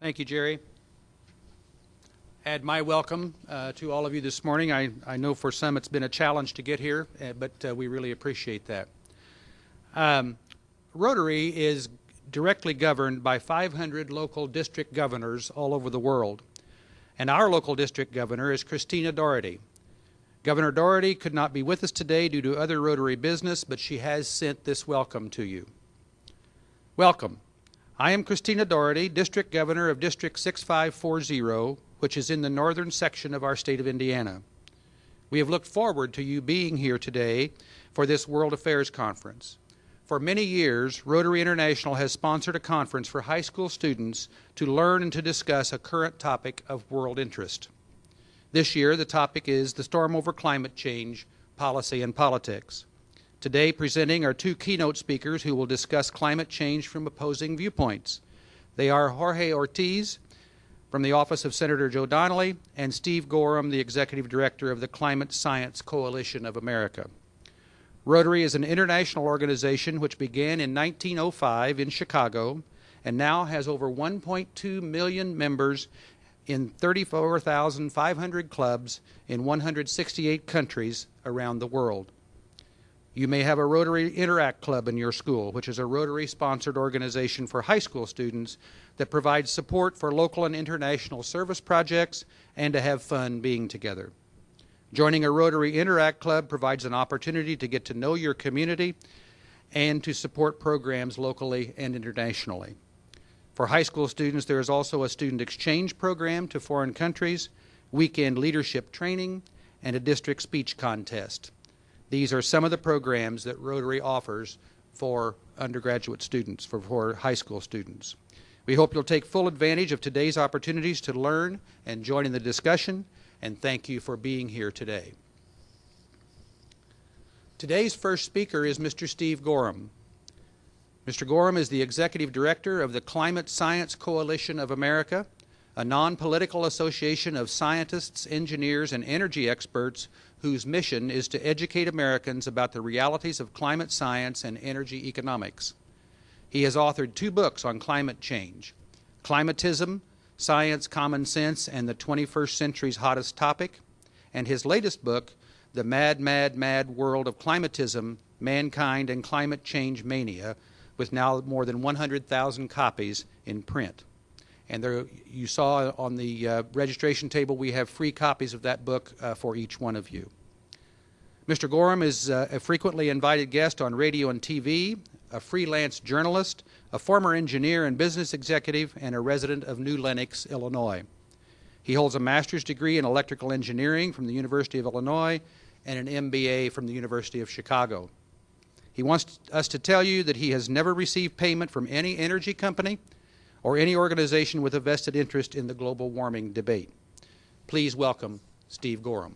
Thank you, Jerry. Add my welcome to all of you this morning. I know for some it's been a challenge to get here, but we really appreciate that. Rotary is directly governed by 500 local district governors all over the world. And our local district governor is Christina Doherty. Governor Doherty could not be with us today due to other Rotary business, but she has sent this welcome to you. Welcome. I am Christina Doherty, District Governor of District 6540, which is in the northern section of our state of Indiana. We have looked forward to you being here today for this World Affairs Conference. For many years, Rotary International has sponsored a conference for high school students to learn and to discuss a current topic of world interest. This year, the topic is the storm over climate change, policy and politics. Today, presenting are two keynote speakers who will discuss climate change from opposing viewpoints. They are Jorge Ortiz from the office of Senator Joe Donnelly and Steve Goreham, the Executive Director of the Climate Science Coalition of America. Rotary is an international organization which began in 1905 in Chicago and now has over 1.2 million members in 34,500 clubs in 168 countries around the world. You may have a Rotary Interact Club in your school, which is a Rotary-sponsored organization for high school students that provides support for local and international service projects and to have fun being together. Joining a Rotary Interact Club provides an opportunity to get to know your community and to support programs locally and internationally. For high school students, there is also a student exchange program to foreign countries, weekend leadership training, and a district speech contest. These are some of the programs that Rotary offers for undergraduate students, for high school students. We hope you'll take full advantage of today's opportunities to learn and join in the discussion, and thank you for being here today. Today's first speaker is Mr. Steve Goreham. Mr. Goreham is the Executive Director of the Climate Science Coalition of America, a non-political association of scientists, engineers, and energy experts whose mission is to educate Americans about the realities of climate science and energy economics. He has authored 2 books on climate change, Climatism, Science, Common Sense, and the 21st Century's Hottest Topic, and his latest book, The Mad, Mad, Mad World of Climatism, Mankind and Climate Change Mania, with now more than 100,000 copies in print. And there, you saw on the registration table, we have free copies of that book for each one of you. Mr. Goreham is a frequently invited guest on radio and TV, a freelance journalist, a former engineer and business executive, and a resident of New Lenox, Illinois. He holds a master's degree in electrical engineering from the University of Illinois and an MBA from the University of Chicago. He wants us to tell you that he has never received payment from any energy company or any organization with a vested interest in the global warming debate. Please welcome Steve Goreham.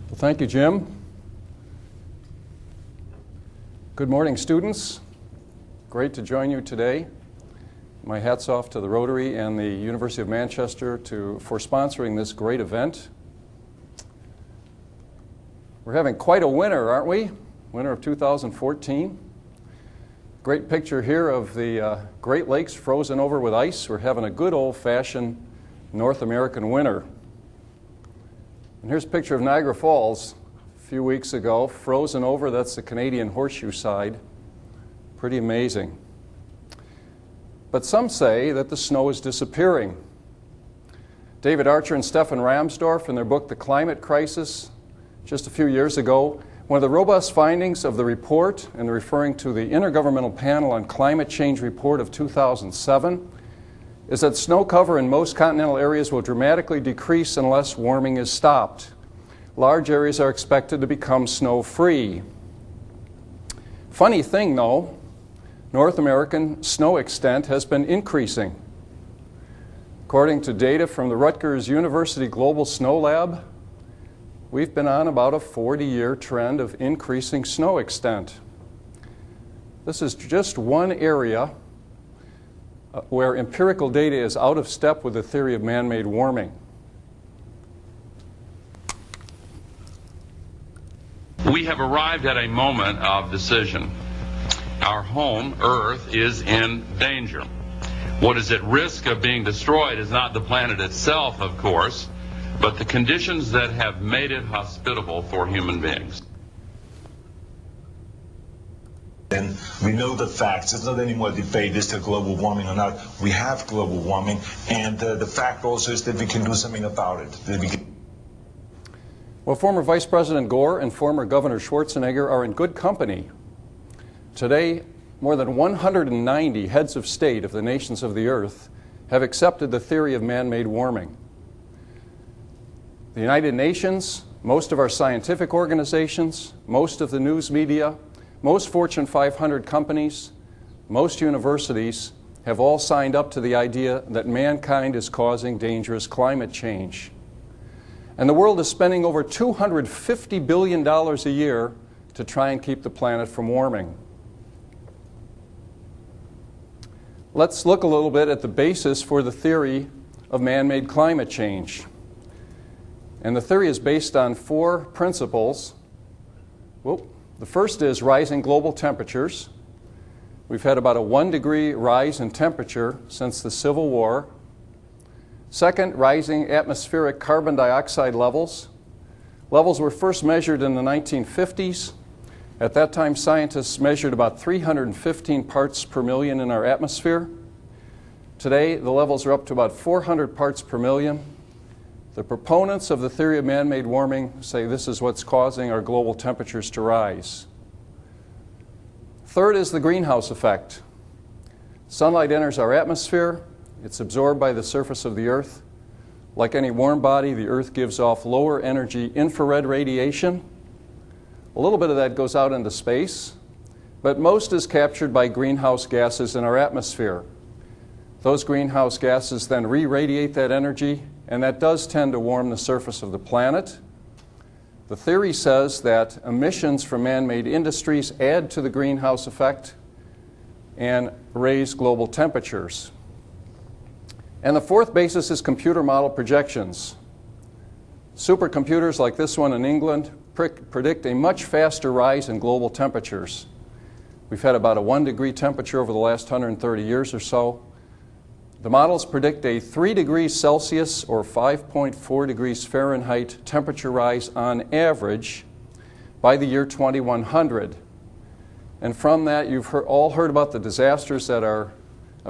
Well, thank you, Jim. Good morning, students. Great to join you today. My hat's off to the Rotary and the University of Manchester for sponsoring this great event. We're having quite a winter, aren't we? Winter of 2014. Great picture here of the Great Lakes frozen over with ice. We're having a good old-fashioned North American winter. And here's a picture of Niagara Falls a few weeks ago, frozen over. That's the Canadian Horseshoe side. Pretty amazing. But some say that the snow is disappearing. David Archer and Stefan Ramsdorf, in their book The Climate Crisis, just a few years ago, one of the robust findings of the report, and referring to the Intergovernmental Panel on Climate Change report of 2007, is that snow cover in most continental areas will dramatically decrease unless warming is stopped. Large areas are expected to become snow-free. Funny thing, though, North American snow extent has been increasing. According to data from the Rutgers University Global Snow Lab, we've been on about a 40-year trend of increasing snow extent. This is just one area where empirical data is out of step with the theory of man-made warming. We have arrived at a moment of decision. Our home, Earth, is in danger. What is at risk of being destroyed is not the planet itself, of course, but the conditions that have made it hospitable for human beings. And we know the facts. It's not anymore a debate, is there global warming or not. We have global warming, and the fact also is that we can do something about it. Well, former Vice President Gore and former Governor Schwarzenegger are in good company. Today, more than 190 heads of state of the nations of the earth have accepted the theory of man-made warming. The United Nations, most of our scientific organizations, most of the news media, most Fortune 500 companies, most universities have all signed up to the idea that mankind is causing dangerous climate change. And the world is spending over $250 billion a year to try and keep the planet from warming. Let's look a little bit at the basis for the theory of man-made climate change. And the theory is based on 4 principles. The first is rising global temperatures. We've had about a 1-degree rise in temperature since the Civil War. Second, rising atmospheric carbon dioxide levels. Levels were first measured in the 1950s. At that time, scientists measured about 315 parts per million in our atmosphere. Today, the levels are up to about 400 parts per million. The proponents of the theory of man-made warming say this is what's causing our global temperatures to rise. Third is the greenhouse effect. Sunlight enters our atmosphere. It's absorbed by the surface of the Earth. Like any warm body, the Earth gives off lower energy infrared radiation. A little bit of that goes out into space, but most is captured by greenhouse gases in our atmosphere. Those greenhouse gases then re-radiate that energy, and that does tend to warm the surface of the planet. The theory says that emissions from man-made industries add to the greenhouse effect and raise global temperatures. And the fourth basis is computer model projections. Supercomputers like this one in England predict a much faster rise in global temperatures. We've had about a 1-degree temperature over the last 130 years or so. The models predict a 3 degrees Celsius or 5.4 degrees Fahrenheit temperature rise on average by the year 2100. And from that, you've all heard about the disasters that are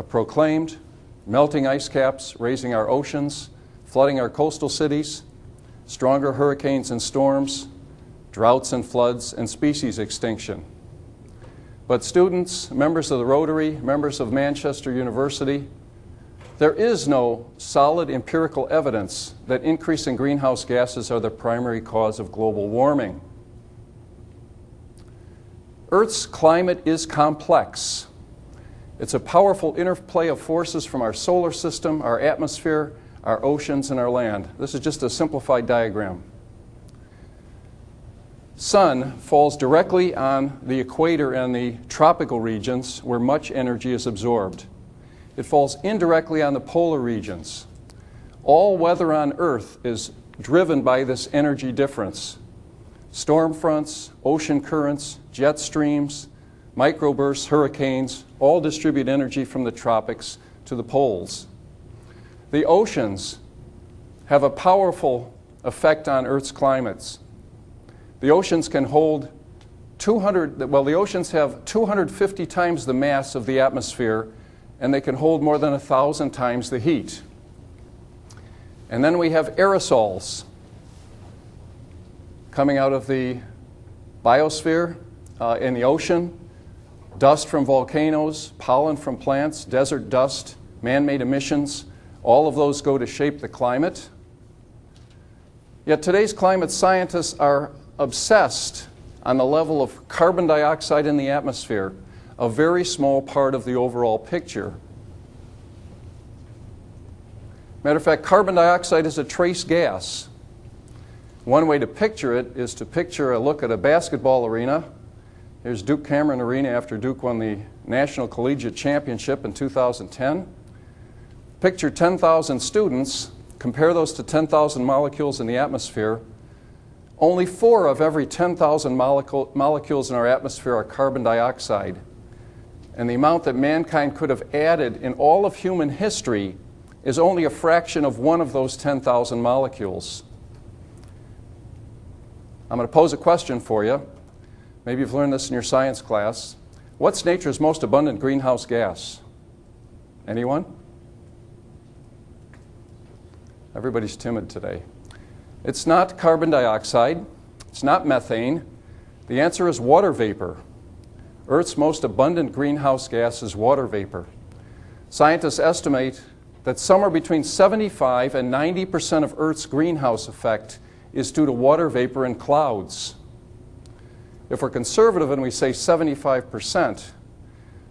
proclaimed: melting ice caps, raising our oceans, flooding our coastal cities, stronger hurricanes and storms, droughts and floods, and species extinction. But students, members of the Rotary, members of Manchester University, there is no solid empirical evidence that increasing greenhouse gases are the primary cause of global warming. Earth's climate is complex. It's a powerful interplay of forces from our solar system, our atmosphere, our oceans, and our land. This is just a simplified diagram. Sun falls directly on the equator and the tropical regions where much energy is absorbed. It falls indirectly on the polar regions. All weather on Earth is driven by this energy difference. Storm fronts, ocean currents, jet streams, microbursts, hurricanes, all distribute energy from the tropics to the poles. The oceans have a powerful effect on Earth's climates. The oceans can hold the oceans have 250 times the mass of the atmosphere, and they can hold more than 1,000 times the heat. And then we have aerosols coming out of the biosphere in the ocean, dust from volcanoes, pollen from plants, desert dust, man-made emissions. All of those go to shape the climate. Yet today's climate scientists are obsessed on the level of carbon dioxide in the atmosphere, a very small part of the overall picture. Matter of fact, carbon dioxide is a trace gas. One way to picture it is to picture a look at a basketball arena. Here's Duke Cameron Arena after Duke won the National Collegiate Championship in 2010. Picture 10,000 students, compare those to 10,000 molecules in the atmosphere. Only 4 of every 10,000 molecules in our atmosphere are carbon dioxide. And the amount that mankind could have added in all of human history is only a fraction of one of those 10,000 molecules. I'm going to pose a question for you. Maybe you've learned this in your science class. What's nature's most abundant greenhouse gas? Anyone? Everybody's timid today. It's not carbon dioxide. It's not methane. The answer is water vapor. Earth's most abundant greenhouse gas is water vapor. Scientists estimate that somewhere between 75 and 90% of Earth's greenhouse effect is due to water vapor in clouds. If we're conservative and we say 75%,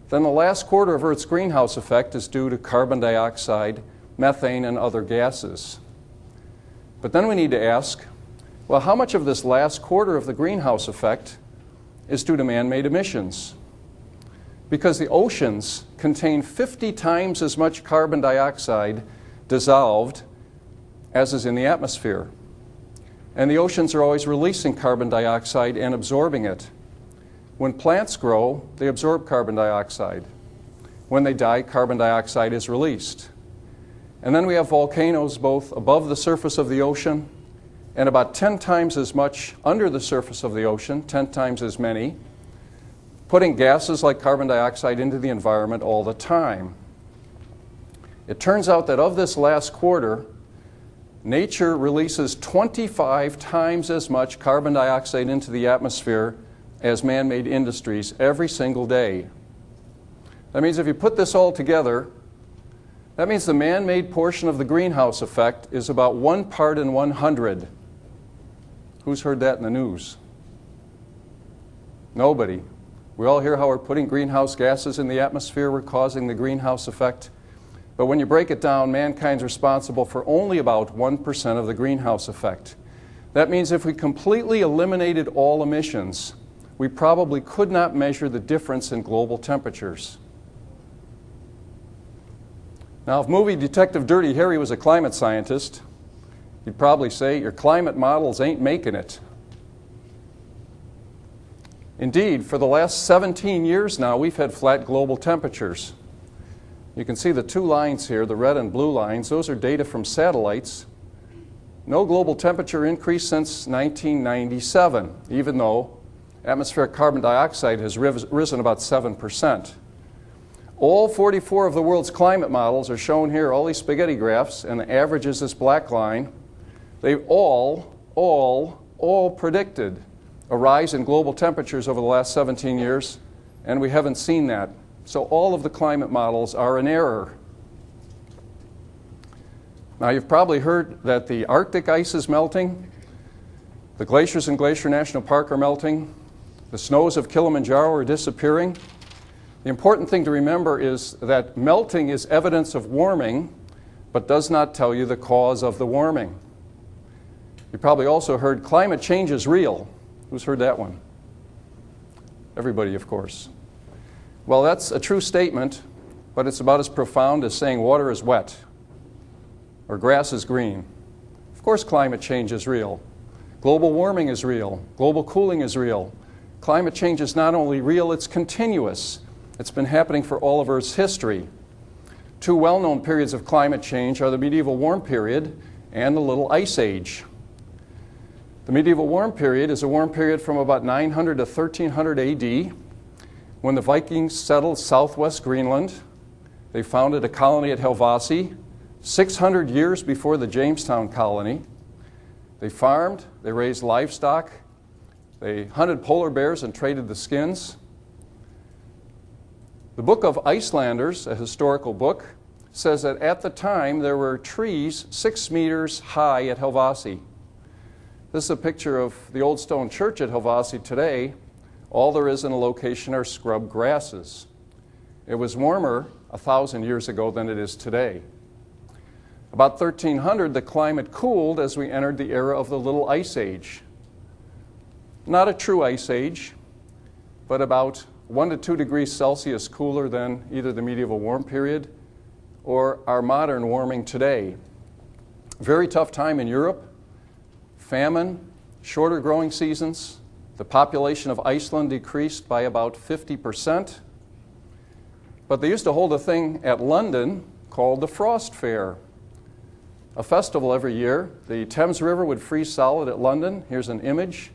then the last quarter of Earth's greenhouse effect is due to carbon dioxide, methane, and other gases. But then we need to ask, well, how much of this last quarter of the greenhouse effect is due to man-made emissions? Because the oceans contain 50 times as much carbon dioxide dissolved as is in the atmosphere. And the oceans are always releasing carbon dioxide and absorbing it. When plants grow, they absorb carbon dioxide. When they die, carbon dioxide is released. And then we have volcanoes both above the surface of the ocean and about 10 times as much under the surface of the ocean, 10 times as many, putting gases like carbon dioxide into the environment all the time. It turns out that of this last quarter, nature releases 25 times as much carbon dioxide into the atmosphere as man-made industries every single day. That means if you put this all together, that means the man-made portion of the greenhouse effect is about 1 part in 100. Who's heard that in the news? Nobody. We all hear how we're putting greenhouse gases in the atmosphere, we're causing the greenhouse effect. But when you break it down, mankind's responsible for only about 1% of the greenhouse effect. That means if we completely eliminated all emissions, we probably could not measure the difference in global temperatures. Now, if movie detective Dirty Harry was a climate scientist, he'd probably say, your climate models ain't making it. Indeed, for the last 17 years now, we've had flat global temperatures. You can see the 2 lines here, the red and blue lines. Those are data from satellites. No global temperature increase since 1997, even though atmospheric carbon dioxide has risen about 7%. All 44 of the world's climate models are shown here, all these spaghetti graphs, and the average is this black line. They've all predicted a rise in global temperatures over the last 17 years, and we haven't seen that. So all of the climate models are in error. Now, you've probably heard that the Arctic ice is melting, the glaciers in Glacier National Park are melting, the snows of Kilimanjaro are disappearing. The important thing to remember is that melting is evidence of warming, but does not tell you the cause of the warming. You probably also heard climate change is real. Who's heard that one? Everybody, of course. Well, that's a true statement, but it's about as profound as saying water is wet or grass is green. Of course, climate change is real. Global warming is real. Global cooling is real. Climate change is not only real, it's continuous. It's been happening for all of Earth's history. 2 well-known periods of climate change are the medieval warm period and the Little Ice Age. The medieval warm period is a warm period from about 900 to 1300 AD, when the Vikings settled southwest Greenland. They founded a colony at Helvasi 600 years before the Jamestown colony. They farmed, they raised livestock, they hunted polar bears and traded the skins. The Book of Icelanders, a historical book, says that at the time there were trees 6 meters high at Helvasi. This is a picture of the old stone church at Helvasi today. All there is in the location are scrub grasses. It was warmer 1,000 years ago than it is today. About 1300, the climate cooled as we entered the era of the Little Ice Age. Not a true ice age, but about 1 to 2 degrees Celsius cooler than either the medieval warm period or our modern warming today. Very tough time in Europe. Famine, shorter growing seasons. The population of Iceland decreased by about 50%. But they used to hold a thing at London called the Frost Fair, a festival every year. The Thames River would freeze solid at London. Here's an image.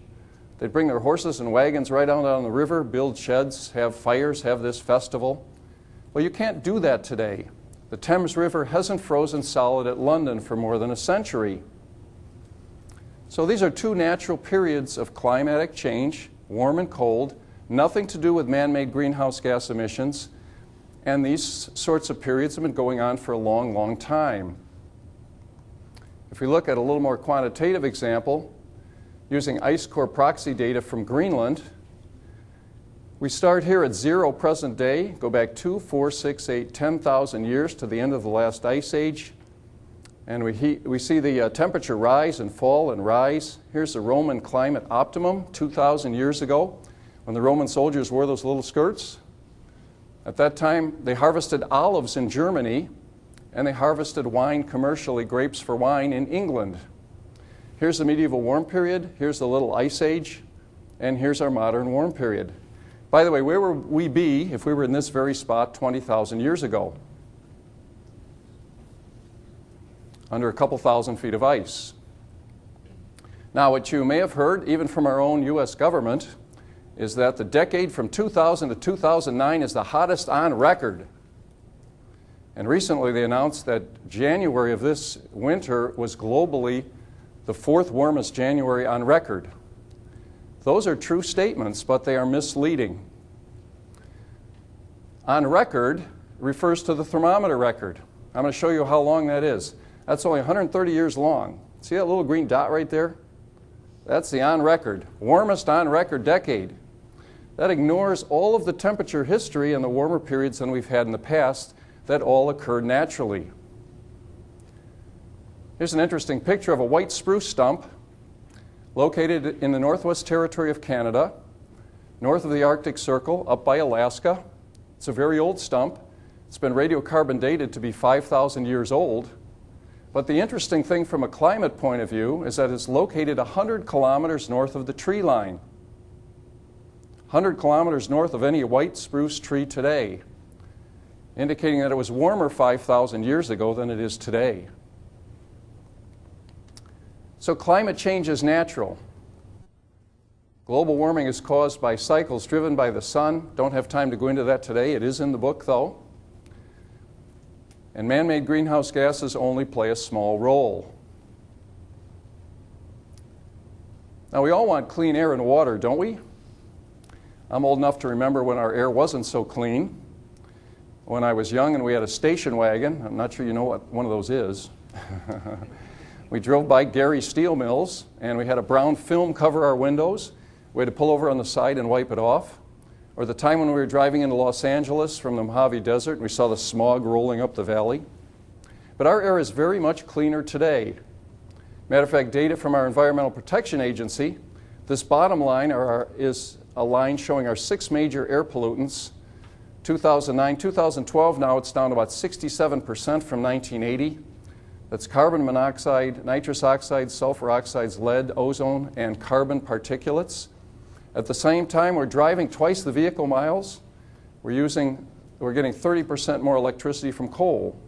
They'd bring their horses and wagons right out on the river, build sheds, have fires, have this festival. Well, you can't do that today. The Thames River hasn't frozen solid at London for more than a century. So these are two natural periods of climatic change, warm and cold, nothing to do with man-made greenhouse gas emissions, and these sorts of periods have been going on for a long, long time. If we look at a little more quantitative example, using ice core proxy data from Greenland, we start here at 0 present day, go back 2, 4, 6, 8, 10,000 years to the end of the last ice age, and we see the temperature rise and fall and rise. Here's the Roman climate optimum 2,000 years ago when the Roman soldiers wore those little skirts. At that time, they harvested olives in Germany, and they harvested wine commercially, grapes for wine, in England. Here's the medieval warm period, here's the little ice age, and here's our modern warm period. By the way, where would we be if we were in this very spot 20,000 years ago? Under a couple thousand feet of ice. Now, what you may have heard, even from our own U.S. government, is that the decade from 2000 to 2009 is the hottest on record. And recently they announced that January of this winter was globally the 4th warmest January on record. Those are true statements, but they are misleading. On record refers to the thermometer record. I'm going to show you how long that is. That's only 130 years long. See that little green dot right there? That's the on record, warmest on record decade. That ignores all of the temperature history and the warmer periods than we've had in the past that all occurred naturally. Here's an interesting picture of a white spruce stump located in the Northwest Territory of Canada, north of the Arctic Circle, up by Alaska. It's a very old stump. It's been radiocarbon dated to be 5,000 years old. But the interesting thing from a climate point of view is that it's located 100 kilometers north of the tree line. 100 kilometers north of any white spruce tree today, indicating that it was warmer 5,000 years ago than it is today. So climate change is natural. Global warming is caused by cycles driven by the sun. Don't have time to go into that today. It is in the book, though. And man-made greenhouse gases only play a small role. Now, we all want clean air and water, don't we? I'm old enough to remember when our air wasn't so clean. When I was young and we had a station wagon, I'm not sure you know what one of those is. We drove by Gary steel mills, and we had a brown film cover our windows. We had to pull over on the side and wipe it off. Or the time when we were driving into Los Angeles from the Mojave Desert, and we saw the smog rolling up the valley. But our air is very much cleaner today. Matter of fact, data from our Environmental Protection Agency, this bottom line is a line showing our 6 major air pollutants. 2009, 2012, now it's down to about 67% from 1980. That's carbon monoxide, nitrous oxides, sulfur oxides, lead, ozone, and carbon particulates. At the same time, we're driving twice the vehicle miles. We're getting 30% more electricity from coal.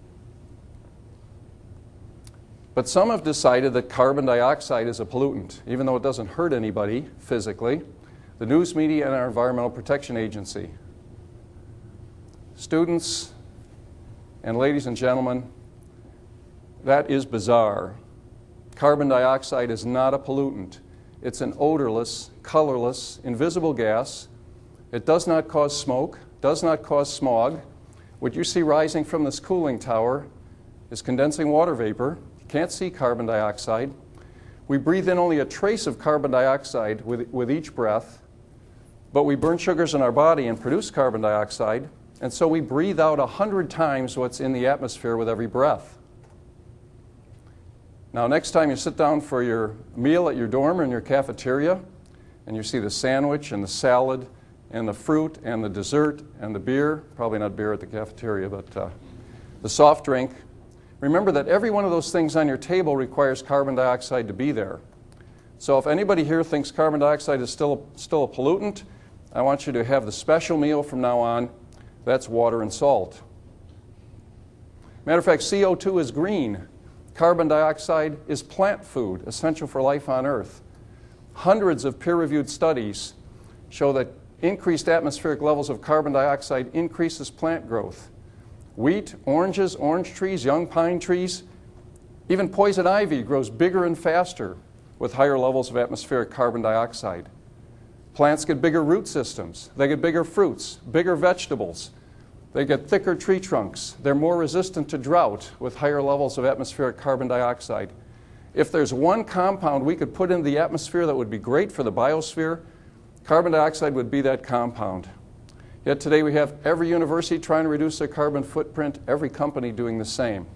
But some have decided that carbon dioxide is a pollutant, even though it doesn't hurt anybody physically. The news media and our Environmental Protection Agency. Students and ladies and gentlemen, that is bizarre. Carbon dioxide is not a pollutant. It's an odorless, colorless, invisible gas. It does not cause smoke, does not cause smog. What you see rising from this cooling tower is condensing water vapor. You can't see carbon dioxide. We breathe in only a trace of carbon dioxide with each breath, but we burn sugars in our body and produce carbon dioxide, and so we breathe out 100 times what's in the atmosphere with every breath. Now, next time you sit down for your meal at your dorm or in your cafeteria, and you see the sandwich and the salad and the fruit and the dessert and the beer, probably not beer at the cafeteria, but the soft drink, remember that every one of those things on your table requires carbon dioxide to be there. So if anybody here thinks carbon dioxide is still a pollutant, I want you to have the special meal from now on. That's water and salt. Matter of fact, CO2 is green. Carbon dioxide is plant food, essential for life on Earth. Hundreds of peer-reviewed studies show that increased atmospheric levels of carbon dioxide increases plant growth. Wheat, oranges, orange trees, young pine trees, even poison ivy grows bigger and faster with higher levels of atmospheric carbon dioxide. Plants get bigger root systems. They get bigger fruits, bigger vegetables. They get thicker tree trunks. They're more resistant to drought with higher levels of atmospheric carbon dioxide. If there's one compound we could put into the atmosphere that would be great for the biosphere, carbon dioxide would be that compound. Yet today we have every university trying to reduce their carbon footprint, every company doing the same.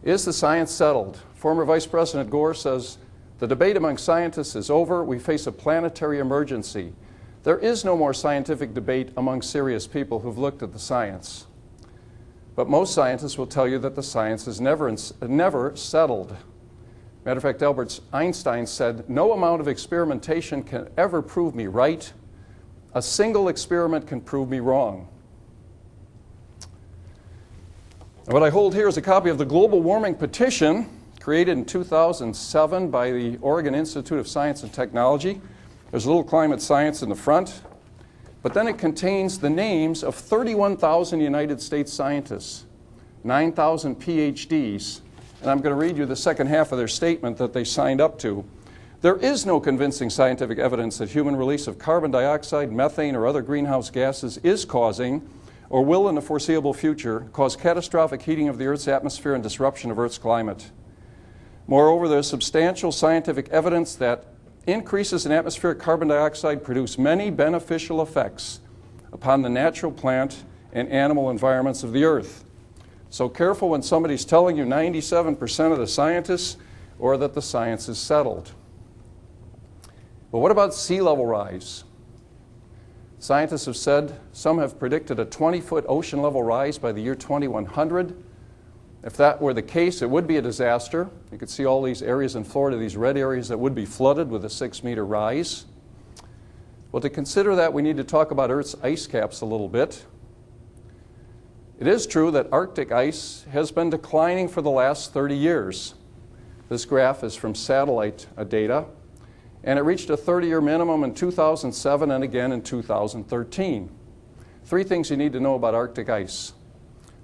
Is the science settled? Former Vice President Gore says, "The debate among scientists is over. We face a planetary emergency." There is no more scientific debate among serious people who've looked at the science. But most scientists will tell you that the science is never settled. Matter of fact, Albert Einstein said, "No amount of experimentation can ever prove me right. A single experiment can prove me wrong." What I hold here is a copy of the Global Warming Petition, created in 2007 by the Oregon Institute of Science and Technology. There's a little climate science in the front, but then it contains the names of 31,000 United States scientists, 9,000 PhDs, and I'm going to read you the second half of their statement that they signed up to. "There is no convincing scientific evidence that human release of carbon dioxide, methane, or other greenhouse gases is causing, or will in the foreseeable future, cause catastrophic heating of the Earth's atmosphere and disruption of Earth's climate. Moreover, there is substantial scientific evidence that increases in atmospheric carbon dioxide produce many beneficial effects upon the natural plant and animal environments of the Earth." So careful when somebody's telling you 97% of the scientists or that the science is settled. But what about sea level rise? Scientists have said, some have predicted a 20-foot ocean level rise by the year 2100. If that were the case, it would be a disaster. You could see all these areas in Florida, these red areas that would be flooded with a 6-meter rise. Well, to consider that, we need to talk about Earth's ice caps a little bit. It is true that Arctic ice has been declining for the last 30 years. This graph is from satellite data, and it reached a 30-year minimum in 2007 and again in 2013. 3 things you need to know about Arctic ice.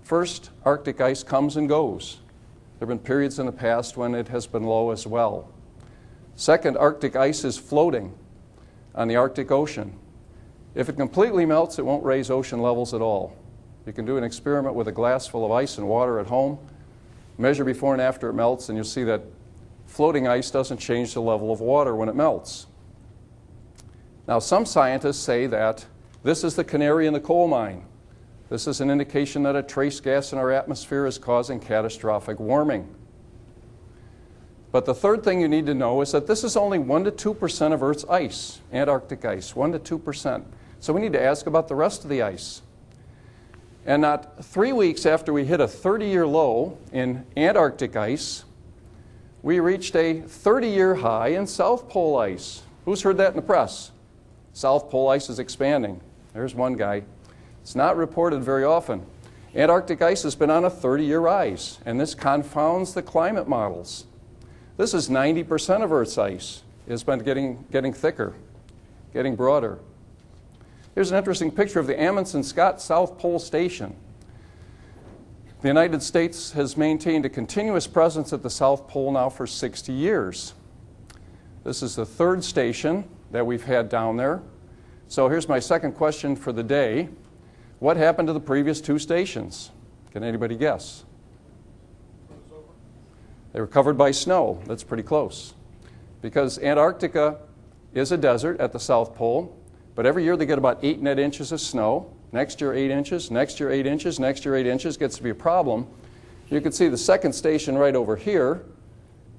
First, Arctic ice comes and goes. There have been periods in the past when it has been low as well. Second, Arctic ice is floating on the Arctic Ocean. If it completely melts, it won't raise ocean levels at all. You can do an experiment with a glass full of ice and water at home, measure before and after it melts, and you'll see that floating ice doesn't change the level of water when it melts. Now, some scientists say that this is the canary in the coal mine. This is an indication that a trace gas in our atmosphere is causing catastrophic warming. But the third thing you need to know is that this is only 1 to 2% of Earth's ice, Antarctic ice, 1 to 2%. So we need to ask about the rest of the ice. And not 3 weeks after we hit a 30-year low in Antarctic ice, we reached a 30-year high in South Pole ice. Who's heard that in the press? South Pole ice is expanding. There's one guy. It's not reported very often. Antarctic ice has been on a 30-year rise, and this confounds the climate models. This is 90% of Earth's ice. It's been getting thicker, getting broader. Here's an interesting picture of the Amundsen Scott South Pole Station. The United States has maintained a continuous presence at the South Pole now for 60 years. This is the 3rd station that we've had down there. So here's my second question for the day. What happened to the previous 2 stations? Can anybody guess? They were covered by snow. That's pretty close. Because Antarctica is a desert at the South Pole, but every year they get about 8 net inches of snow. Next year 8 inches, next year 8 inches, next year 8 inches. Gets to be a problem. You can see the second station right over here,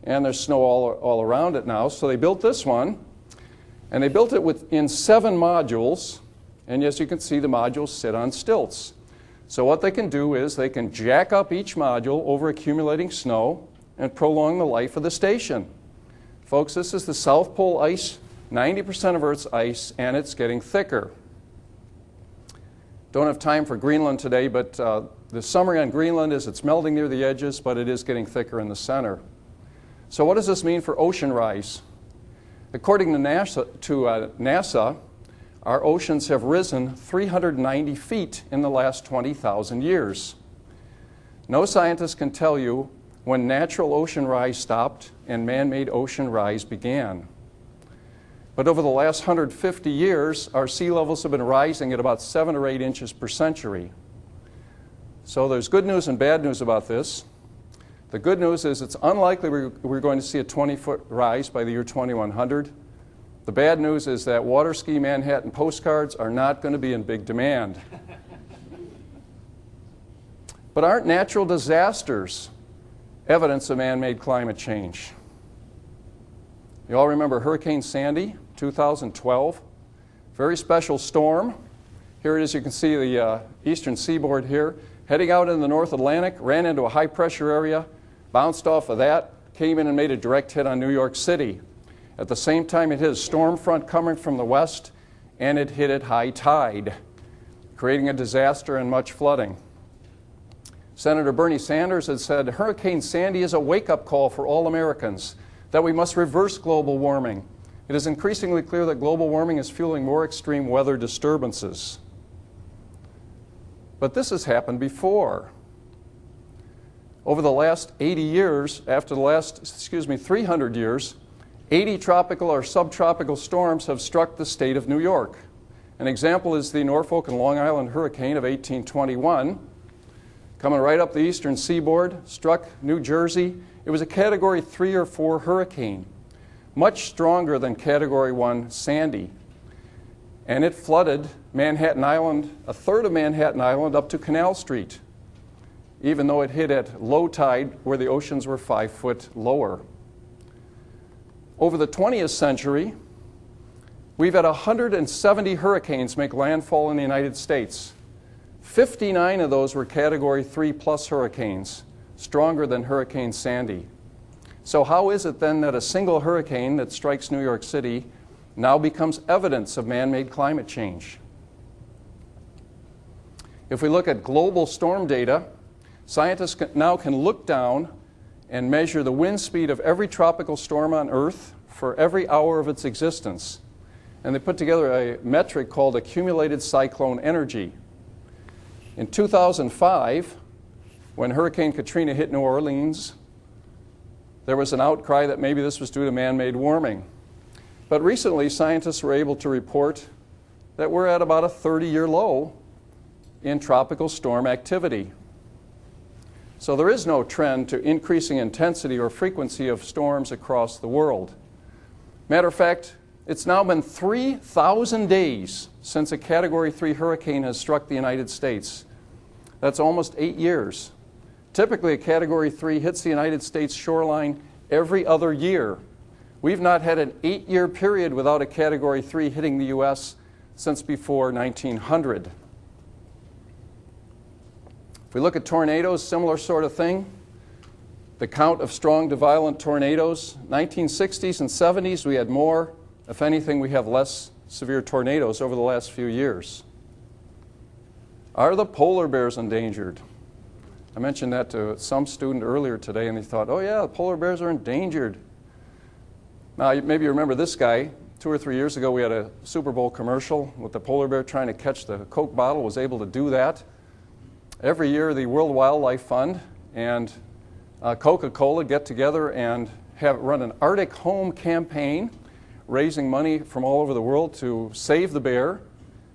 and there's snow all around it now. So they built this one, and they built it in 7 modules. And as you can see, the modules sit on stilts. So what they can do is they can jack up each module over accumulating snow, and prolong the life of the station. Folks, this is the South Pole ice, 90% of Earth's ice, and it's getting thicker. Don't have time for Greenland today, but the summary on Greenland is it's melting near the edges, but it is getting thicker in the center. So what does this mean for ocean rise? According to NASA, our oceans have risen 390 feet in the last 20,000 years. No scientist can tell you when natural ocean rise stopped and man-made ocean rise began. But over the last 150 years, our sea levels have been rising at about 7 or 8 inches per century. So there's good news and bad news about this. The good news is it's unlikely we're going to see a 20-foot rise by the year 2100. The bad news is that water ski Manhattan postcards are not going to be in big demand. But aren't natural disasters evidence of man-made climate change? You all remember Hurricane Sandy, 2012? Very special storm. Here it is, you can see the eastern seaboard here. Heading out in the North Atlantic, ran into a high-pressure area, bounced off of that, came in and made a direct hit on New York City. At the same time, it hit a storm front coming from the west, and it hit at high tide, creating a disaster and much flooding. Senator Bernie Sanders had said, Hurricane Sandy is a wake-up call for all Americans, that we must reverse global warming. It is increasingly clear that global warming is fueling more extreme weather disturbances. But this has happened before. Over the last 80 years, after the last, 300 years, 80 tropical or subtropical storms have struck the state of New York. An example is the Norfolk and Long Island hurricane of 1821, coming right up the eastern seaboard, struck New Jersey. It was a Category 3 or 4 hurricane, much stronger than Category 1 Sandy. And it flooded Manhattan Island, a third of Manhattan Island up to Canal Street, even though it hit at low tide where the oceans were 5 foot lower. Over the 20th century, we've had 170 hurricanes make landfall in the United States. 59 of those were Category 3 plus hurricanes, stronger than Hurricane Sandy. So how is it then that a single hurricane that strikes New York City now becomes evidence of man-made climate change? If we look at global storm data, scientists now can look down and measure the wind speed of every tropical storm on Earth for every hour of its existence. And they put together a metric called accumulated cyclone energy. In 2005, when Hurricane Katrina hit New Orleans, there was an outcry that maybe this was due to man-made warming. But recently, scientists were able to report that we're at about a 30-year low in tropical storm activity. So there is no trend to increasing intensity or frequency of storms across the world. Matter of fact, it's now been 3,000 days since a Category 3 hurricane has struck the United States. That's almost 8 years. Typically, a Category 3 hits the United States shoreline every other year. We've not had an 8-year period without a Category 3 hitting the U.S. since before 1900. If we look at tornadoes, similar sort of thing. The count of strong to violent tornadoes, 1960s and 70s, we had more. If anything, we have less severe tornadoes over the last few years. Are the polar bears endangered? I mentioned that to some student earlier today, and they thought, oh yeah, the polar bears are endangered. Now, maybe you remember this guy. 2 or 3 years ago, we had a Super Bowl commercial with the polar bear trying to catch the Coke bottle, was able to do that. Every year, the World Wildlife Fund and Coca-Cola get together and run an Arctic Home campaign, raising money from all over the world to save the bear.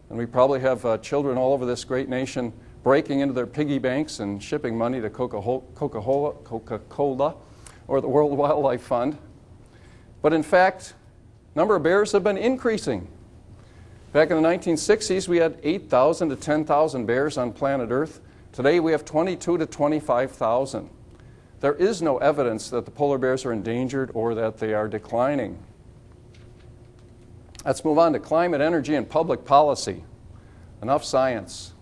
And we probably have children all over this great nation breaking into their piggy banks and shipping money to Coca-Cola or the World Wildlife Fund. But in fact, number of bears have been increasing. Back in the 1960s, we had 8,000 to 10,000 bears on planet Earth. Today, we have 22 to 25,000. There is no evidence that the polar bears are endangered or that they are declining. Let's move on to climate, energy, and public policy. Enough science.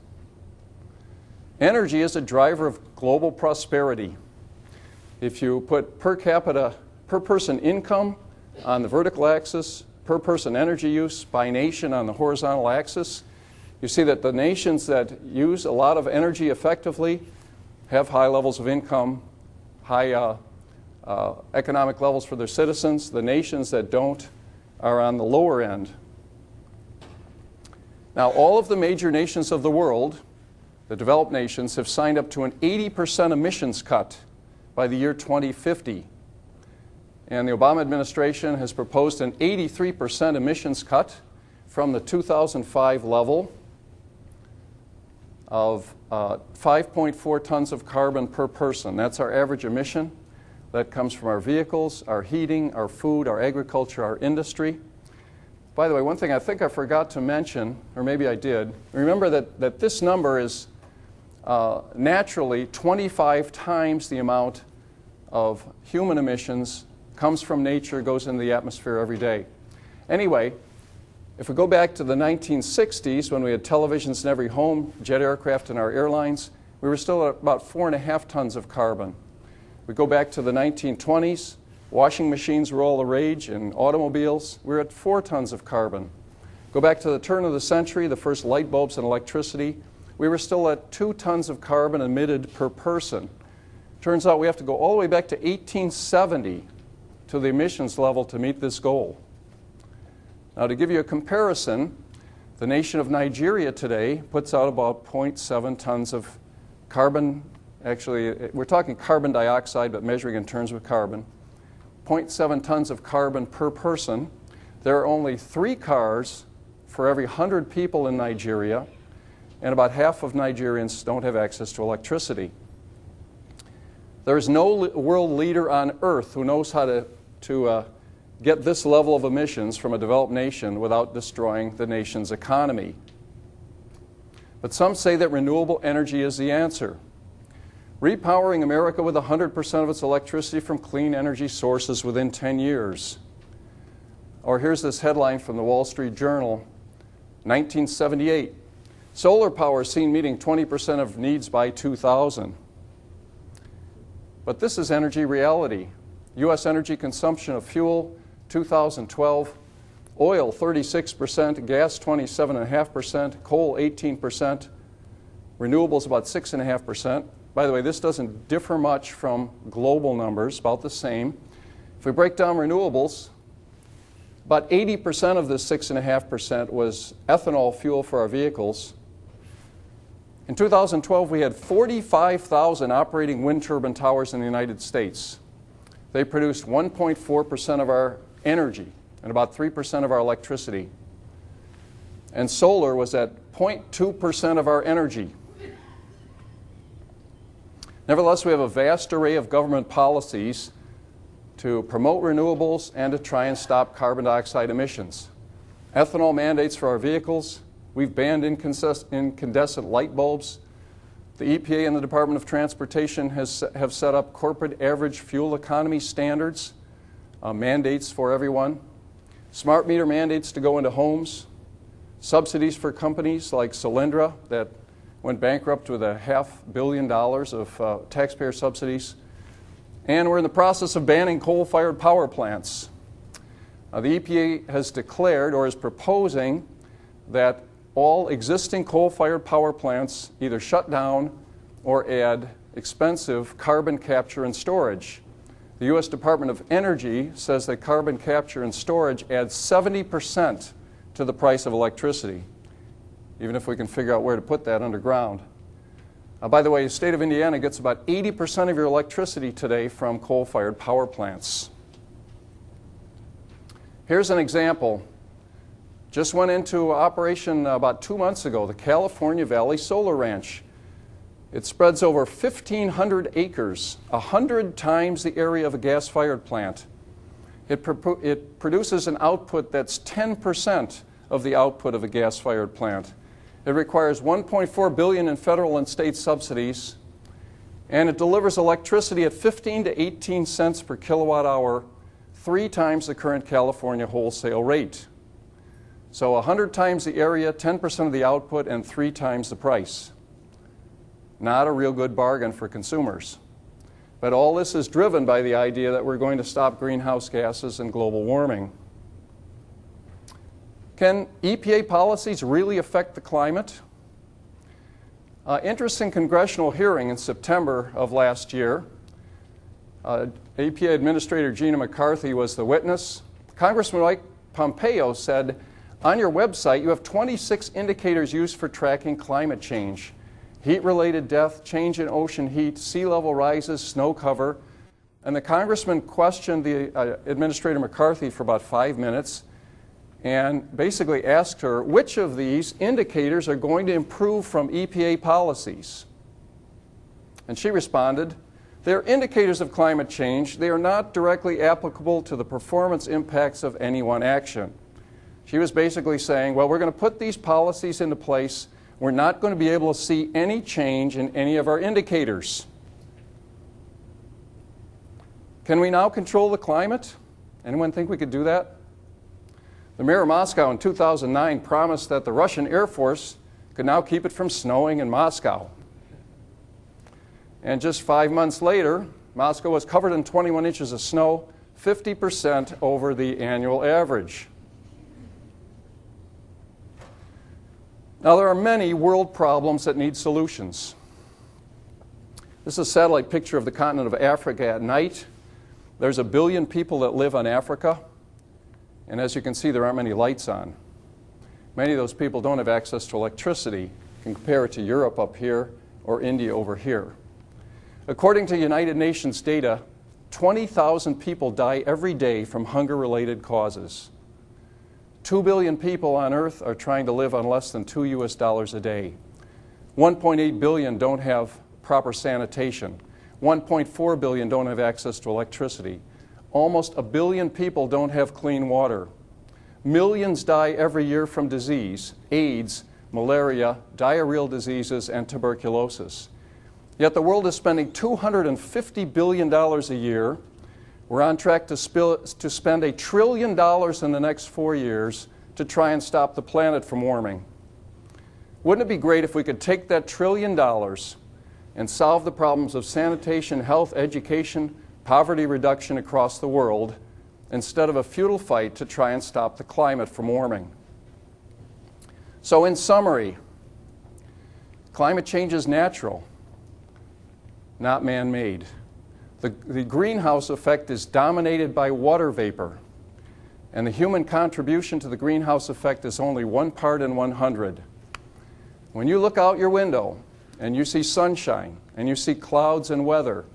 Energy is a driver of global prosperity. If you put per capita, per person income on the vertical axis, per person energy use by nation on the horizontal axis, you see that the nations that use a lot of energy effectively have high levels of income, high economic levels for their citizens. The nations that don't are on the lower end. Now, all of the major nations of the world, the developed nations, have signed up to an 80% emissions cut by the year 2050. And the Obama administration has proposed an 83% emissions cut from the 2005 level of 5.4 tons of carbon per person. That's our average emission. That comes from our vehicles, our heating, our food, our agriculture, our industry. By the way, one thing I think I forgot to mention, or maybe I did, remember that this number is naturally 25 times the amount of human emissions comes from nature, goes into the atmosphere every day. Anyway, if we go back to the 1960s when we had televisions in every home, jet aircraft in our airlines, we were still at about 4.5 tons of carbon. We go back to the 1920s, washing machines were all the rage, and automobiles, we were at 4 tons of carbon. Go back to the turn of the century, the first light bulbs and electricity, we were still at 2 tons of carbon emitted per person. Turns out we have to go all the way back to 1870 to the emissions level to meet this goal. Now, to give you a comparison, the nation of Nigeria today puts out about 0.7 tons of carbon. Actually, we're talking carbon dioxide, but measuring in terms of carbon. 0.7 tons of carbon per person. There are only 3 cars for every 100 people in Nigeria, and about half of Nigerians don't have access to electricity. There is no world leader on earth who knows how to get this level of emissions from a developed nation without destroying the nation's economy. But some say that renewable energy is the answer. Repowering America with 100% of its electricity from clean energy sources within 10 years. Or here's this headline from the Wall Street Journal, 1978. Solar power seen meeting 20% of needs by 2000. But this is energy reality. U.S. energy consumption of fuel, 2012, oil 36%, gas 27.5%, coal 18%, renewables about 6.5%. By the way, this doesn't differ much from global numbers, about the same. If we break down renewables, about 80% of this 6.5% was ethanol fuel for our vehicles. In 2012, we had 45,000 operating wind turbine towers in the United States. They produced 1.4% of our energy and about 3% of our electricity. And solar was at 0.2% of our energy. Nevertheless, we have a vast array of government policies to promote renewables and to try and stop carbon dioxide emissions. Ethanol mandates for our vehicles. We've banned incandescent light bulbs. The EPA and the Department of Transportation have set up corporate average fuel economy standards, mandates for everyone, smart meter mandates to go into homes, subsidies for companies like Solyndra that went bankrupt with $500 million of taxpayer subsidies, and we're in the process of banning coal-fired power plants. The EPA has declared or is proposing that all existing coal-fired power plants either shut down or add expensive carbon capture and storage. The U.S. Department of Energy says that carbon capture and storage adds 70% to the price of electricity, even if we can figure out where to put that underground. By the way, the state of Indiana gets about 80% of your electricity today from coal-fired power plants. Here's an example. Just went into operation about 2 months ago, the California Valley Solar Ranch. It spreads over 1,500 acres, 100 times the area of a gas-fired plant. It produces an output that's 10% of the output of a gas-fired plant. It requires $1.4 billion in federal and state subsidies, and it delivers electricity at 15 to 18 cents per kilowatt hour, 3 times the current California wholesale rate. So 100 times the area, 10% of the output, and 3 times the price. Not a real good bargain for consumers. But all this is driven by the idea that we're going to stop greenhouse gases and global warming. Can EPA policies really affect the climate? Interesting congressional hearing in September of last year. EPA Administrator Gina McCarthy was the witness. Congressman Mike Pompeo said, on your website you have 26 indicators used for tracking climate change. Heat-related death, change in ocean heat, sea level rises, snow cover. And the congressman questioned the Administrator McCarthy for about 5 minutes and basically asked her which of these indicators are going to improve from EPA policies. And she responded, they're indicators of climate change. They are not directly applicable to the performance impacts of any one action. She was basically saying, well, we're going to put these policies into place. We're not going to be able to see any change in any of our indicators. Can we now control the climate? Anyone think we could do that? The mayor of Moscow in 2009 promised that the Russian Air Force could now keep it from snowing in Moscow. And just 5 months later, Moscow was covered in 21 inches of snow, 50% over the annual average. Now, there are many world problems that need solutions. This is a satellite picture of the continent of Africa at night. There's 1 billion people that live on Africa. And as you can see, there aren't many lights on. Many of those people don't have access to electricity. You can compare it to Europe up here or India over here. According to United Nations data, 20,000 people die every day from hunger-related causes. 2 billion people on Earth are trying to live on less than $2 a day. 1.8 billion don't have proper sanitation. 1.4 billion don't have access to electricity. Almost 1 billion people don't have clean water. Millions die every year from disease, AIDS, malaria, diarrheal diseases, and tuberculosis. Yet the world is spending $250 billion a year. We're on track to spend $1 trillion in the next 4 years to try and stop the planet from warming. Wouldn't it be great if we could take that $1 trillion and solve the problems of sanitation, health, education, poverty reduction across the world, instead of a futile fight to try and stop the climate from warming? So in summary, climate change is natural, not man-made. The greenhouse effect is dominated by water vapor, and the human contribution to the greenhouse effect is only 1 part in 100. When you look out your window and you see sunshine, and you see clouds and weather,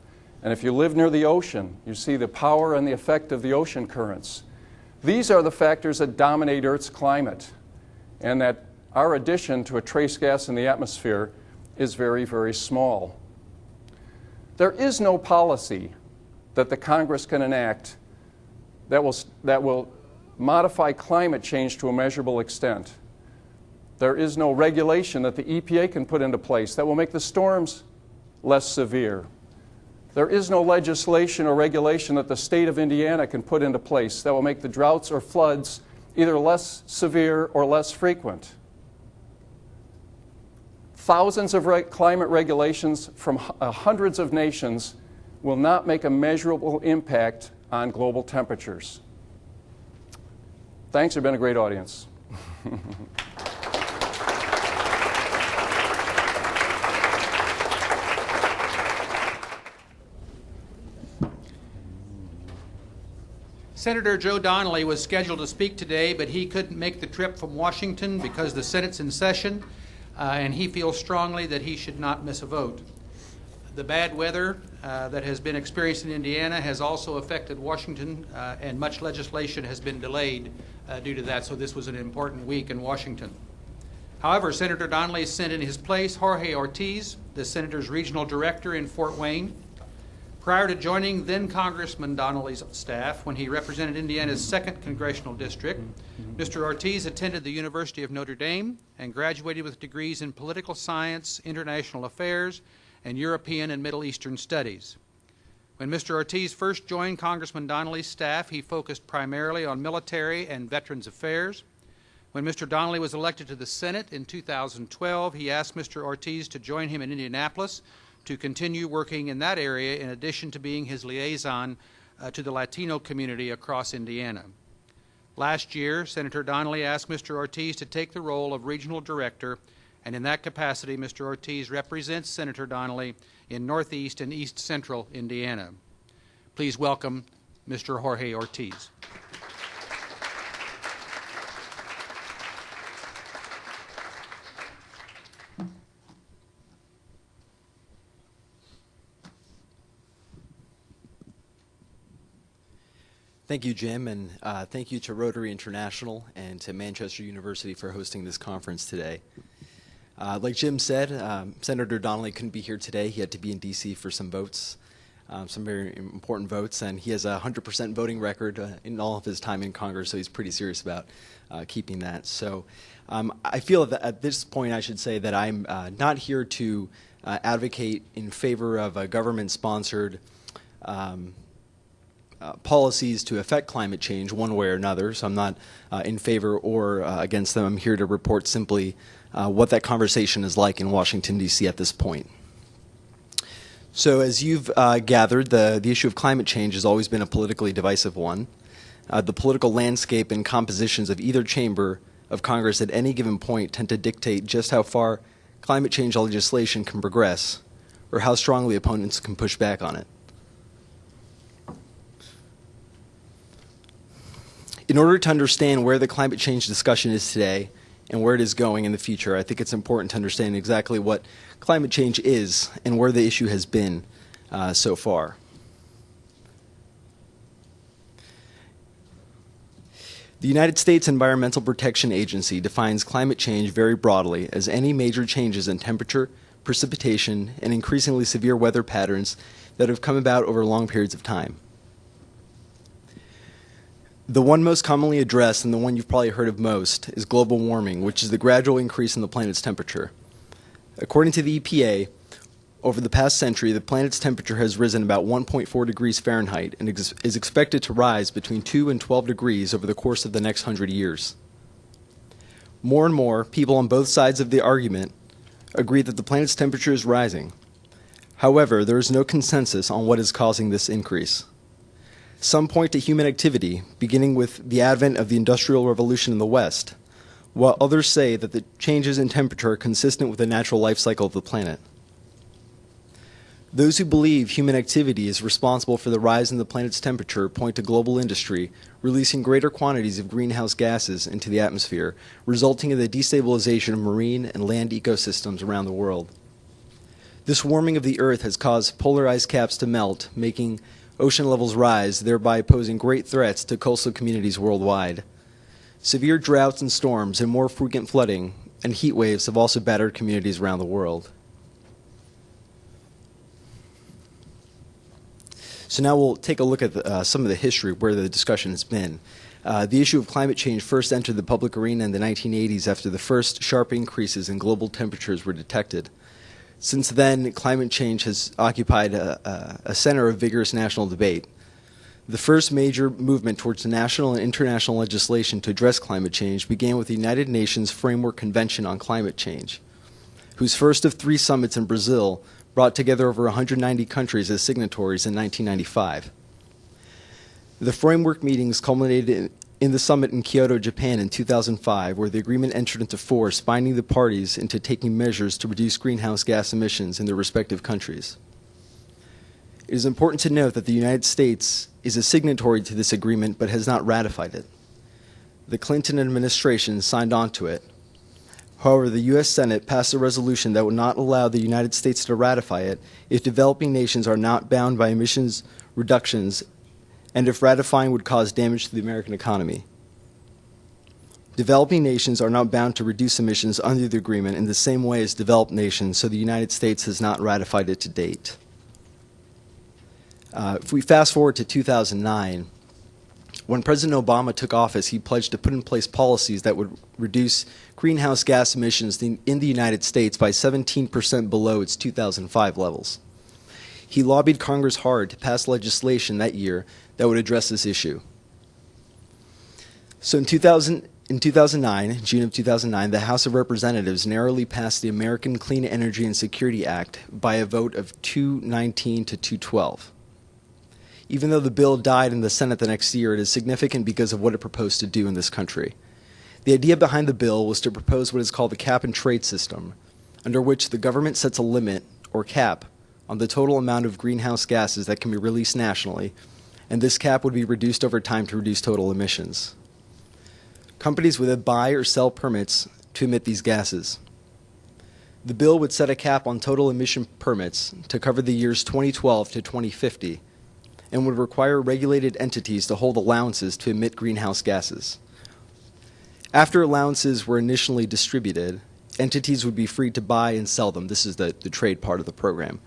and if you live near the ocean, you see the power and the effect of the ocean currents. These are the factors that dominate Earth's climate, and that our addition to a trace gas in the atmosphere is very, very small. There is no policy that the Congress can enact that will modify climate change to a measurable extent. There is no regulation that the EPA can put into place that will make the storms less severe. There is no legislation or regulation that the state of Indiana can put into place that will make the droughts or floods either less severe or less frequent. Thousands of climate regulations from hundreds of nations will not make a measurable impact on global temperatures. Thanks, you've been a great audience. Senator Joe Donnelly was scheduled to speak today, but he couldn't make the trip from Washington because the Senate's in session, and he feels strongly that he should not miss a vote. The bad weather that has been experienced in Indiana has also affected Washington, and much legislation has been delayed due to that, so this was an important week in Washington. However, Senator Donnelly sent in his place Jorge Ortiz, the Senator's regional director in Fort Wayne. Prior to joining then-Congressman Donnelly's staff, when he represented Indiana's 2nd Congressional District, Mr. Ortiz attended the University of Notre Dame and graduated with degrees in political science, international affairs, and European and Middle Eastern studies. When Mr. Ortiz first joined Congressman Donnelly's staff, he focused primarily on military and veterans affairs. When Mr. Donnelly was elected to the Senate in 2012, he asked Mr. Ortiz to join him in Indianapolis to continue working in that area in addition to being his liaison to the Latino community across Indiana. Last year, Senator Donnelly asked Mr. Ortiz to take the role of Regional Director, and in that capacity, Mr. Ortiz represents Senator Donnelly in Northeast and East Central Indiana. Please welcome Mr. Jorge Ortiz. Thank you, Jim, and thank you to Rotary International and to Manchester University for hosting this conference today. Like Jim said, Senator Donnelly couldn't be here today. He had to be in D.C. for some votes, some very important votes, and he has a 100% voting record in all of his time in Congress, so he's pretty serious about keeping that. So I feel that at this point I should say that I'm not here to advocate in favor of a government-sponsored policies to affect climate change one way or another, so I'm not in favor or against them. I'm here to report simply what that conversation is like in Washington, D.C. at this point. So as you've gathered, the issue of climate change has always been a politically divisive one. The political landscape and compositions of either chamber of Congress at any given point tend to dictate just how far climate change legislation can progress or how strongly opponents can push back on it. In order to understand where the climate change discussion is today and where it is going in the future, I think it's important to understand exactly what climate change is and where the issue has been so far. The United States Environmental Protection Agency defines climate change very broadly as any major changes in temperature, precipitation, and increasingly severe weather patterns that have come about over long periods of time. The one most commonly addressed and the one you've probably heard of most is global warming, which is the gradual increase in the planet's temperature. According to the EPA, over the past century, the planet's temperature has risen about 1.4 degrees Fahrenheit and is expected to rise between 2 and 12 degrees over the course of the next 100 years. More and more, people on both sides of the argument agree that the planet's temperature is rising. However, there is no consensus on what is causing this increase. Some point to human activity, beginning with the advent of the Industrial Revolution in the West, while others say that the changes in temperature are consistent with the natural life cycle of the planet. Those who believe human activity is responsible for the rise in the planet's temperature point to global industry releasing greater quantities of greenhouse gases into the atmosphere, resulting in the destabilization of marine and land ecosystems around the world. This warming of the Earth has caused polar ice caps to melt, making ocean levels rise, thereby posing great threats to coastal communities worldwide. Severe droughts and storms and more frequent flooding and heat waves have also battered communities around the world. So now we'll take a look at some of the history where the discussion has been. The issue of climate change first entered the public arena in the 1980s after the first sharp increases in global temperatures were detected. Since then, climate change has occupied a center of vigorous national debate. The first major movement towards national and international legislation to address climate change began with the United Nations Framework Convention on Climate Change, whose first of 3 summits in Brazil brought together over 190 countries as signatories in 1995. The framework meetings culminated in the summit in Kyoto, Japan in 2005, where the agreement entered into force, binding the parties into taking measures to reduce greenhouse gas emissions in their respective countries. It is important to note that the United States is a signatory to this agreement but has not ratified it. The Clinton administration signed on to it. However, the U.S. Senate passed a resolution that would not allow the United States to ratify it if developing nations are not bound by emissions reductions and if ratifying would cause damage to the American economy. Developing nations are not bound to reduce emissions under the agreement in the same way as developed nations, so the United States has not ratified it to date. If we fast forward to 2009, when President Obama took office, he pledged to put in place policies that would reduce greenhouse gas emissions in the United States by 17% below its 2005 levels. He lobbied Congress hard to pass legislation that year that would address this issue. So in In 2009, June of 2009, the House of Representatives narrowly passed the American Clean Energy and Security Act by a vote of 219 to 212. Even though the bill died in the Senate the next year, it is significant because of what it proposed to do in this country. The idea behind the bill was to propose what is called the cap and trade system, under which the government sets a limit, or cap, on the total amount of greenhouse gases that can be released nationally, and this cap would be reduced over time to reduce total emissions. Companies would then buy or sell permits to emit these gases. The bill would set a cap on total emission permits to cover the years 2012 to 2050 and would require regulated entities to hold allowances to emit greenhouse gases. After allowances were initially distributed, entities would be free to buy and sell them. This is the trade part of the program.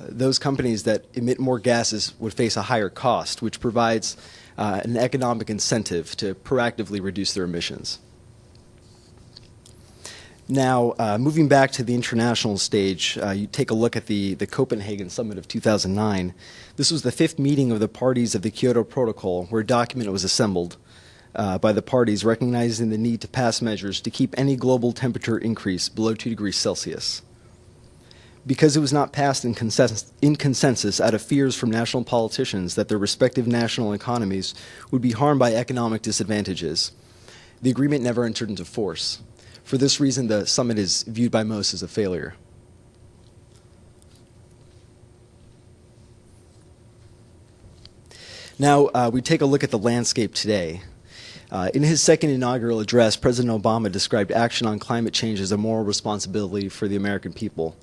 Those companies that emit more gases would face a higher cost, which provides an economic incentive to proactively reduce their emissions. Now, moving back to the international stage, you take a look at the Copenhagen Summit of 2009. This was the 5th meeting of the parties of the Kyoto Protocol, where a document was assembled by the parties recognizing the need to pass measures to keep any global temperature increase below 2 degrees Celsius. Because it was not passed in consensus out of fears from national politicians that their respective national economies would be harmed by economic disadvantages, the agreement never entered into force. For this reason, the summit is viewed by most as a failure. Now, we take a look at the landscape today. In his second inaugural address, President Obama described action on climate change as a moral responsibility for the American people.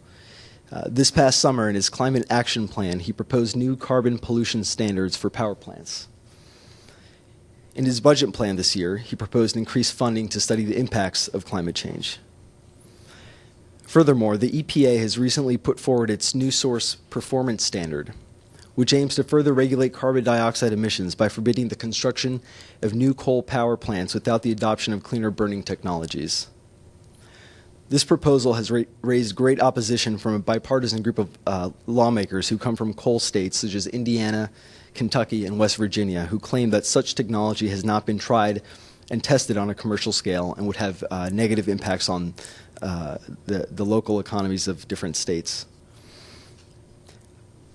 This past summer, in his Climate Action Plan, he proposed new carbon pollution standards for power plants. In his budget plan this year, he proposed increased funding to study the impacts of climate change. Furthermore, the EPA has recently put forward its New Source Performance Standard, which aims to further regulate carbon dioxide emissions by forbidding the construction of new coal power plants without the adoption of cleaner burning technologies. This proposal has raised great opposition from a bipartisan group of lawmakers who come from coal states such as Indiana, Kentucky, and West Virginia, who claim that such technology has not been tried and tested on a commercial scale and would have negative impacts on the local economies of different states.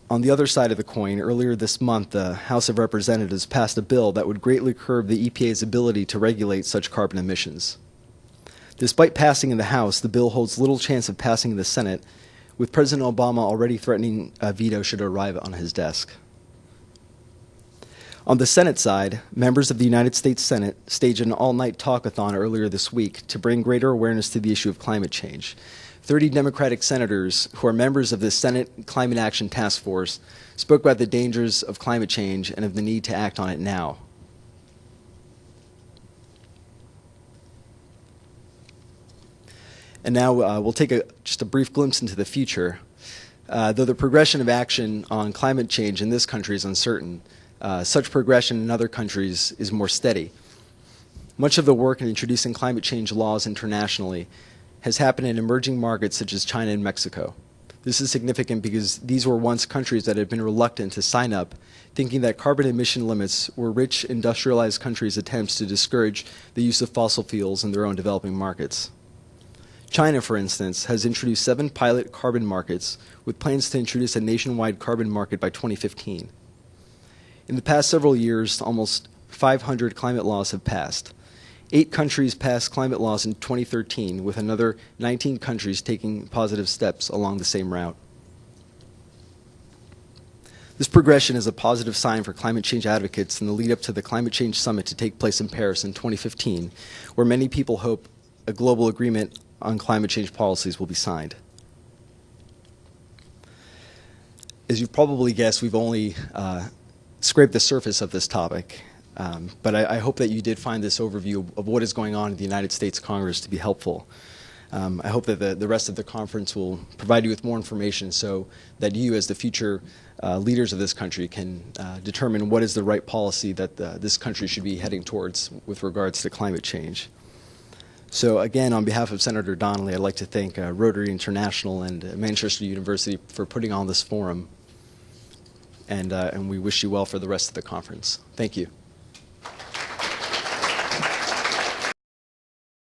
On the other side of the coin, earlier this month, the House of Representatives passed a bill that would greatly curb the EPA's ability to regulate such carbon emissions. Despite passing in the House, the bill holds little chance of passing in the Senate, with President Obama already threatening a veto should it arrive on his desk. On the Senate side, members of the United States Senate staged an all-night talkathon earlier this week to bring greater awareness to the issue of climate change. 30 Democratic senators who are members of the Senate Climate Action Task Force spoke about the dangers of climate change and of the need to act on it now. And now we'll take just a brief glimpse into the future. Though the progression of action on climate change in this country is uncertain, such progression in other countries is more steady. Much of the work in introducing climate change laws internationally has happened in emerging markets such as China and Mexico. This is significant because these were once countries that had been reluctant to sign up, thinking that carbon emission limits were rich, industrialized countries' attempts to discourage the use of fossil fuels in their own developing markets. China, for instance, has introduced 7 pilot carbon markets with plans to introduce a nationwide carbon market by 2015. In the past several years, almost 500 climate laws have passed. 8 countries passed climate laws in 2013, with another 19 countries taking positive steps along the same route. This progression is a positive sign for climate change advocates in the lead up to the Climate Change Summit to take place in Paris in 2015, where many people hope a global agreement on climate change policies will be signed. As you've probably guessed, we've only scraped the surface of this topic, but I hope that you did find this overview of what is going on in the United States Congress to be helpful. I hope that the rest of the conference will provide you with more information so that you, as the future leaders of this country, can determine what is the right policy that this country should be heading towards with regards to climate change. So again, on behalf of Senator Donnelly, I'd like to thank Rotary International and Manchester University for putting on this forum, and we wish you well for the rest of the conference. Thank you.